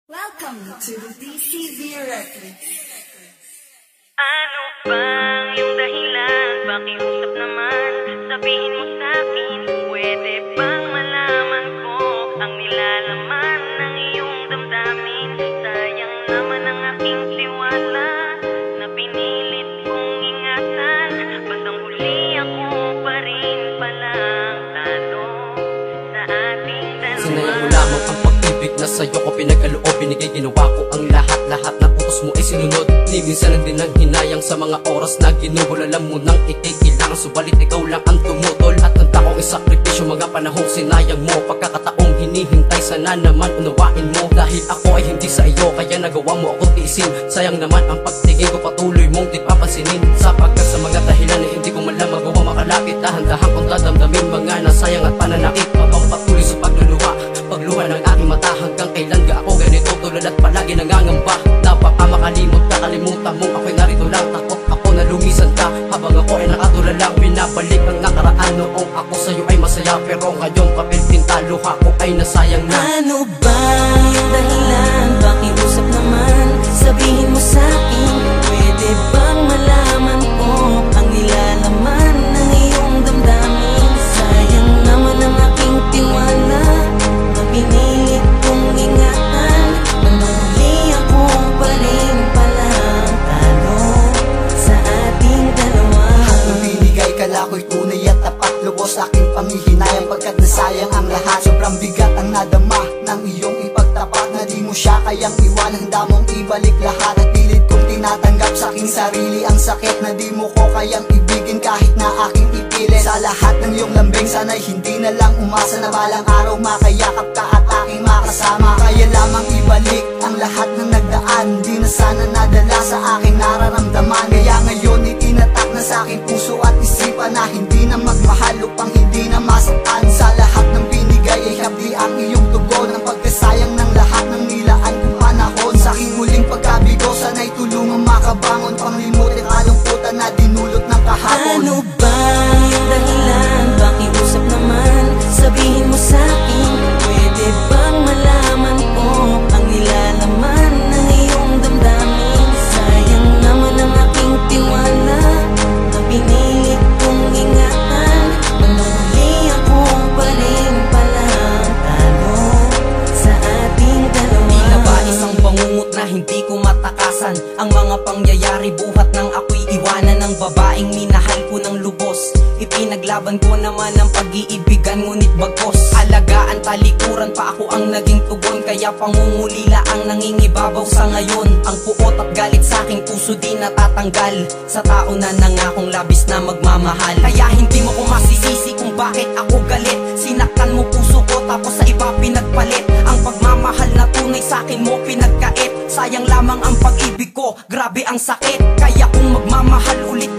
Welcome to the DCV Records. Ano bang yung dahilan? Pakiusap naman, sabihin mo sa'kin. Pwede bang malaman ko ang nilalaman ng iyong damdamin? Sayang naman ang aking tiwala na pinilit kong ingatan. Basang huli ako pa rin palang talo sa ating dalawa. Sinayang mo lamang ang pag-ibig na sa'yo ko pinagkaloob. Binigay ginawa ko ang lahat ng utos mo ay sinunod. Ni minsan lang din ang hinayang sa mga oras na ginugol. Alam mo nang ikikilangan, subalit ikaw lang ang tumutol. At ang takong isakripisyo, mga panahong sinayang mo. Pagkakataong hinihintay, sana naman unawain mo. Dahil ako ay hindi sa iyo, kaya nagawa mo ako tiisin. Sayang naman ang pagtingin ko, patuloy mong di papansinin. Sapagkat sa mga dahilan ay hindi ko man lang magawa makalapit. Dahan-dahan kong dadamdamin mga nasayang at pananakit. Habang patuloy sa pagluha ng aking mata. Hanggang kailan ga ako ganito, tulad at palagi nangangamba. Napaka makalimot, nakalimutan mong ako'y narito lang. Takot ako na lumisan ka, habang ako ay nakatulalang. Binabalik ang nakaraan noong ako sa'yo ay masaya. Pero ngayong papel tinta, luha ko ay nasayang na. Ano ba yung dahilan? Pakiusap naman, sabihin mo sa'kin. Pwede bang malaman ko ang nilalaman ng iyong damdamin? Sayang naman ang aking tiwala na pinilit kong ingatan. Nang huli ako pa rin palang talo sa ating dalawa. Nung binigay ka na ako'y tunay at tapat. Lubos aking panghihinayang pagkat nasayang ang lahat. Sobrang bigat ang nadama ng iyong ipagtapat. Na di mo siya kayang iwan, handa mong ibalik lahat. At pilit kong tinatanggap sa aking sarili ang sakit na di mo ko kayang ibigin kahit na aking ipilit. Sa lahat ng iyong lambing, sana'y hindi na lang umasa na balang araw makayakap ka at aking makasama. Kaya lamang ibalik ang lahat ng nagdaan. Di na sana nadala sa aking nararamdaman. Kaya ngayon itinatak na sa aking puso at isipan na hindi na magmahal upang hindi na masaktan. Sa lahat ng binigay ay hapdi ang iyong tugon. Ang pagkasayang ng lahat ng nilaan kong panahon. Sa aking huling pagkabigo, sana'y tulungan makabangon. Panglimot ang kalungkutan na dinulot ng kahapon. Ano ba yung dahilan? Pakiusap naman, sabihin mo sa'kin. Pwede bang malaman ko ang nilalaman ng iyong damdamin? Sayang naman ang aking tiwala na pinilit kong ingatan. Nang huli ako pa rin palang talo sa ating dalawa. Tila ba isang bangungot na hindi ko matakasan? Ang mga pangyayari buhat nang ako'y iwanan ng babaeng minahal ko ng lubos. Ipinaglaban ko naman ang pag-iibigan, ngunit bagkos alagaan, talikuran pa ako ang naging tugon. Kaya pangungulila ang nangingibabaw sa ngayon. Ang puot at galit sa aking puso di natatanggal sa tao na nangakong labis na magmamahal. Kaya hindi mo ko masisisi kung bakit ako galit. Sinaktan mo puso ko tapos sa iba pinagpalit. Ang pagmamahal na tunay sa akin mo pinagkait. Sayang lamang ang pag-ibig ko, grabe ang sakit. Kaya kung magmamahal ulit